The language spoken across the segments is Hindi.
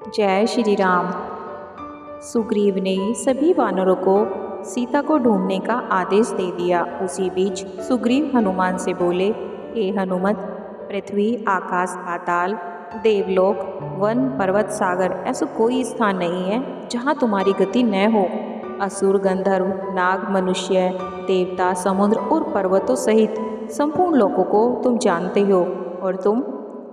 जय श्री राम। सुग्रीव ने सभी वानरों को सीता को ढूंढने का आदेश दे दिया। उसी बीच सुग्रीव हनुमान से बोले, हे हनुमत, पृथ्वी, आकाश, पाताल, देवलोक, वन, पर्वत, सागर, ऐसा कोई स्थान नहीं है जहाँ तुम्हारी गति न हो। असुर, गंधर्व, नाग, मनुष्य, देवता, समुद्र और पर्वतों सहित संपूर्ण लोगों को तुम जानते हो और तुम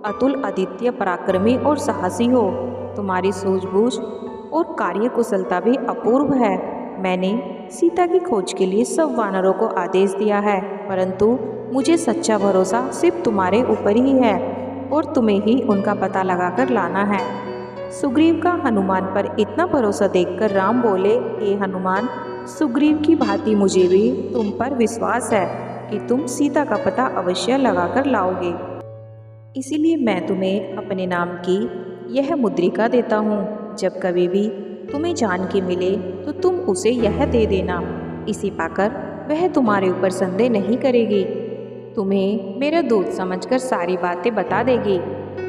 अतुल, अद्वितीय, पराक्रमी और साहसी हो। तुम्हारी सूझबूझ और कार्यकुशलता भी अपूर्व है। मैंने सीता की खोज के लिए सब वानरों को आदेश दिया है, परंतु मुझे सच्चा भरोसा सिर्फ तुम्हारे ऊपर ही है और तुम्हें ही उनका पता लगाकर लाना है। सुग्रीव का हनुमान पर इतना भरोसा देखकर राम बोले, हे हनुमान, सुग्रीव की भांति मुझे भी तुम पर विश्वास है कि तुम सीता का पता अवश्य लगाकर लाओगे। इसीलिए मैं तुम्हें अपने नाम की यह मुद्रिका देता हूँ। जब कभी भी तुम्हें जानकी मिले तो तुम उसे यह दे देना। इसी पाकर वह तुम्हारे ऊपर संदेह नहीं करेगी, तुम्हें मेरा दूत समझकर सारी बातें बता देगी।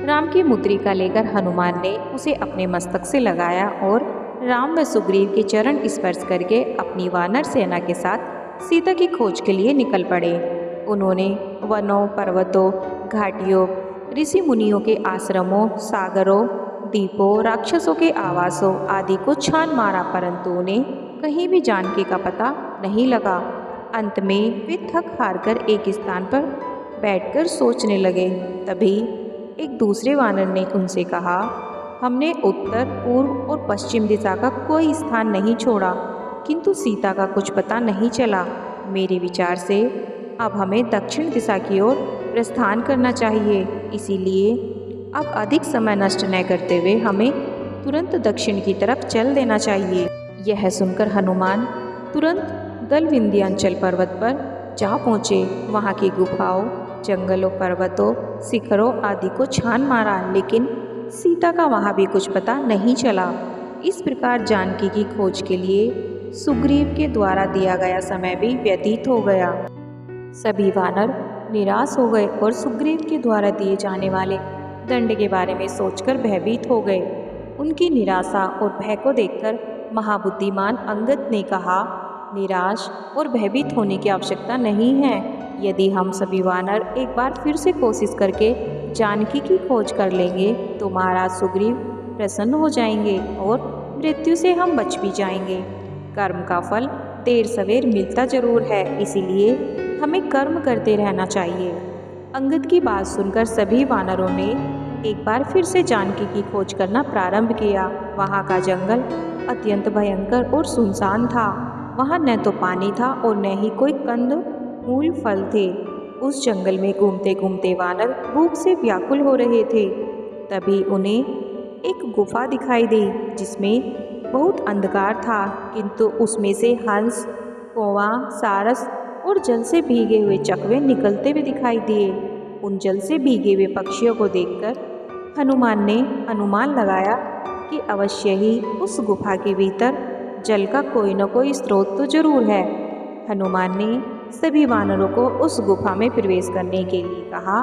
राम की मुद्रिका लेकर हनुमान ने उसे अपने मस्तक से लगाया और राम व सुग्रीव के चरण स्पर्श करके अपनी वानर सेना के साथ सीता की खोज के लिए निकल पड़े। उन्होंने वनों, पर्वतों, घाटियों, ऋषि मुनियों के आश्रमों, सागरों, द्वीपों, राक्षसों के आवासों आदि को छान मारा, परंतु उन्हें कहीं भी जानकी का पता नहीं लगा। अंत में वे थक हार कर एक स्थान पर बैठकर सोचने लगे। तभी एक दूसरे वानर ने उनसे कहा, हमने उत्तर, पूर्व और पश्चिम दिशा का कोई स्थान नहीं छोड़ा, किंतु सीता का कुछ पता नहीं चला। मेरे विचार से अब हमें दक्षिण दिशा की ओर प्रस्थान करना चाहिए। इसीलिए अब अधिक समय नष्ट न करते हुए हमें तुरंत दक्षिण की तरफ चल देना चाहिए। यह सुनकर हनुमान तुरंत दल विंध्याचल पर्वत पर जा पहुँचे। वहाँ की गुफाओं, जंगलों, पर्वतों, शिखरों आदि को छान मारा, लेकिन सीता का वहाँ भी कुछ पता नहीं चला। इस प्रकार जानकी की खोज के लिए सुग्रीव के द्वारा दिया गया समय भी व्यतीत हो गया। सभी वानर निराश हो गए और सुग्रीव के द्वारा दिए जाने वाले दंड के बारे में सोचकर भयभीत हो गए। उनकी निराशा और भय को देखकर महाबुद्धिमान अंगद ने कहा, निराश और भयभीत होने की आवश्यकता नहीं है। यदि हम सभी वानर एक बार फिर से कोशिश करके जानकी की खोज कर लेंगे तो महाराज सुग्रीव प्रसन्न हो जाएंगे और मृत्यु से हम बच भी जाएंगे। कर्म का फल देर सवेर मिलता जरूर है, इसीलिए हमें कर्म करते रहना चाहिए। अंगद की बात सुनकर सभी वानरों ने एक बार फिर से जानकी की खोज करना प्रारंभ किया। वहाँ का जंगल अत्यंत भयंकर और सुनसान था। वहाँ न तो पानी था और न ही कोई कंद मूल फल थे। उस जंगल में घूमते घूमते वानर भूख से व्याकुल हो रहे थे। तभी उन्हें एक गुफा दिखाई दी जिसमें बहुत अंधकार था, किंतु उसमें से हंस, कौवा, सारस और जल से भीगे हुए चकवे निकलते हुए दिखाई दिए। उन जल से भीगे हुए पक्षियों को देखकर हनुमान ने अनुमान लगाया कि अवश्य ही उस गुफा के भीतर जल का कोई न कोई स्रोत तो जरूर है। हनुमान ने सभी वानरों को उस गुफा में प्रवेश करने के लिए कहा।